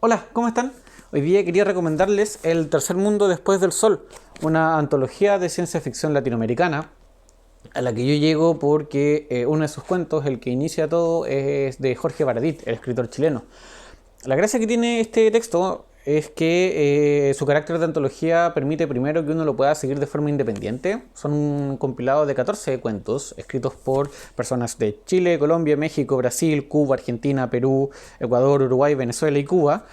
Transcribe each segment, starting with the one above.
Hola, ¿cómo están? Hoy día quería recomendarles El tercer mundo después del sol, una antología de ciencia ficción latinoamericana a la que yo llego porque uno de sus cuentos, el que inicia todo, es de Jorge Baradit, el escritor chileno. La gracia que tiene este texto es que su carácter de antología permite primero que uno lo pueda seguir de forma independiente. Son un compilado de 14 cuentos escritos por personas de Chile, Colombia, México, Brasil, Cuba, Argentina, Perú, Ecuador, Uruguay, Venezuela y Cuba,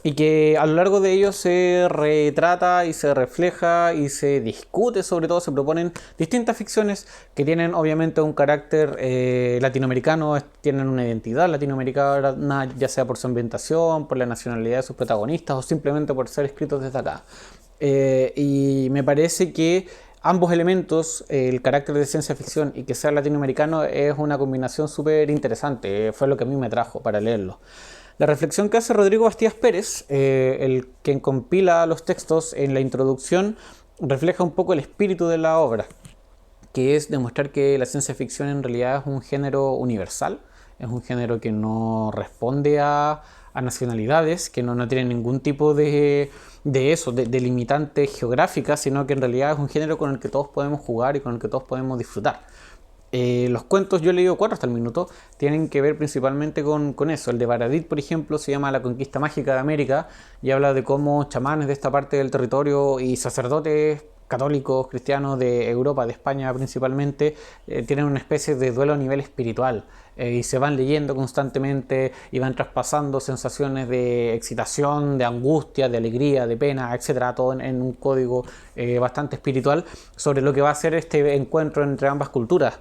y que a lo largo de ellos se retrata y se refleja y se discute, sobre todo se proponen distintas ficciones que tienen obviamente un carácter latinoamericano, tienen una identidad latinoamericana, ya sea por su ambientación, por la nacionalidad de sus protagonistas o simplemente por ser escritos desde acá. Y me parece que ambos elementos, el carácter de ciencia ficción y que sea latinoamericano, es una combinación súper interesante. Fue lo que a mí me trajo para leerlo. La reflexión que hace Rodrigo Bastías Pérez, el quien compila los textos en la introducción, refleja un poco el espíritu de la obra, que es demostrar que la ciencia ficción en realidad es un género universal, es un género que no responde a nacionalidades, que no tiene ningún tipo de limitante geográfica, sino que en realidad es un género con el que todos podemos jugar y con el que todos podemos disfrutar. Los cuentos, yo he leído 4 hasta el minuto, tienen que ver principalmente con eso. El de Baradit, por ejemplo, se llama La conquista mágica de América y habla de cómo chamanes de esta parte del territorio y sacerdotes católicos, cristianos de Europa, de España principalmente, tienen una especie de duelo a nivel espiritual y se van leyendo constantemente y van traspasando sensaciones de excitación, de angustia, de alegría, de pena, etcétera, todo en un código bastante espiritual sobre lo que va a ser este encuentro entre ambas culturas.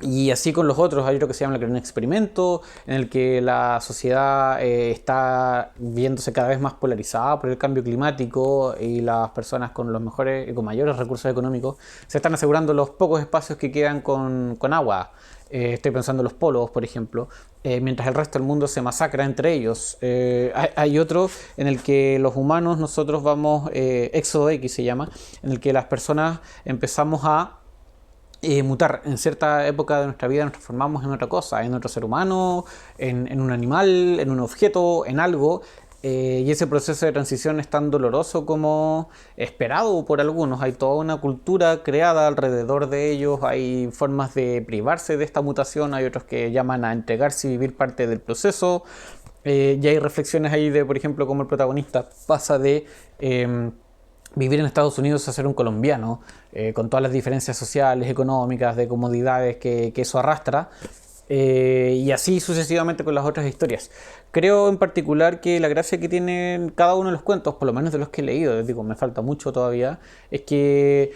Y así con los otros, hay otro que se llama El Gran Experimento, en el que la sociedad está viéndose cada vez más polarizada por el cambio climático y las personas con los mejores y con mayores recursos económicos se están asegurando los pocos espacios que quedan con agua. Estoy pensando en los polos, por ejemplo, mientras el resto del mundo se masacra entre ellos. Hay otro en el que los humanos, nosotros vamos, Éxodo X se llama, en el que las personas empezamos a mutar en cierta época de nuestra vida, nos transformamos en otra cosa, en otro ser humano, en un animal, en un objeto, en algo. Y ese proceso de transición es tan doloroso como esperado por algunos. Hay toda una cultura creada alrededor de ellos, hay formas de privarse de esta mutación, hay otros que llaman a entregarse y vivir parte del proceso. Y hay reflexiones ahí de, por ejemplo, cómo el protagonista pasa de vivir en Estados Unidos a ser un colombiano, con todas las diferencias sociales, económicas, de comodidades que eso arrastra, y así sucesivamente con las otras historias. Creo en particular que la gracia que tienen cada uno de los cuentos, por lo menos de los que he leído, les digo, me falta mucho todavía, es que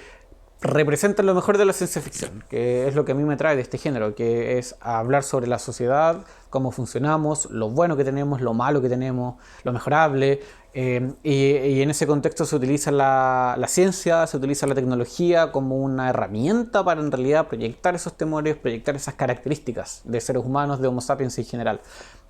representan lo mejor de la ciencia ficción, que es lo que a mí me trae de este género, que es hablar sobre la sociedad, cómo funcionamos, lo bueno que tenemos, lo malo que tenemos, lo mejorable, y en ese contexto se utiliza la ciencia, se utiliza la tecnología como una herramienta para en realidad proyectar esos temores, proyectar esas características de seres humanos, de Homo sapiens en general.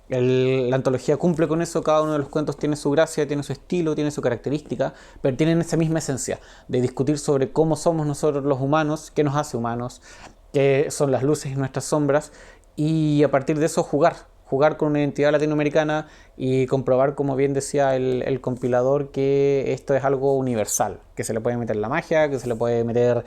La antología cumple con eso, cada uno de los cuentos tiene su gracia, tiene su estilo, tiene su característica, pero tienen esa misma esencia de discutir sobre cómo somos nosotros los humanos, qué nos hace humanos, qué son las luces y nuestras sombras, y a partir de eso jugar con una identidad latinoamericana y comprobar, como bien decía el compilador, que esto es algo universal, que se le puede meter la magia, que se le puede meter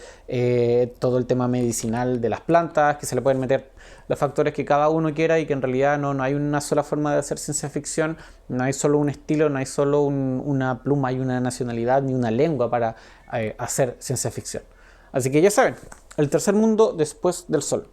todo el tema medicinal de las plantas, que se le pueden meter los factores que cada uno quiera y que en realidad no hay una sola forma de hacer ciencia ficción, no hay solo un estilo, no hay solo una pluma y una nacionalidad ni una lengua para hacer ciencia ficción. Así que ya saben, El tercer mundo después del sol.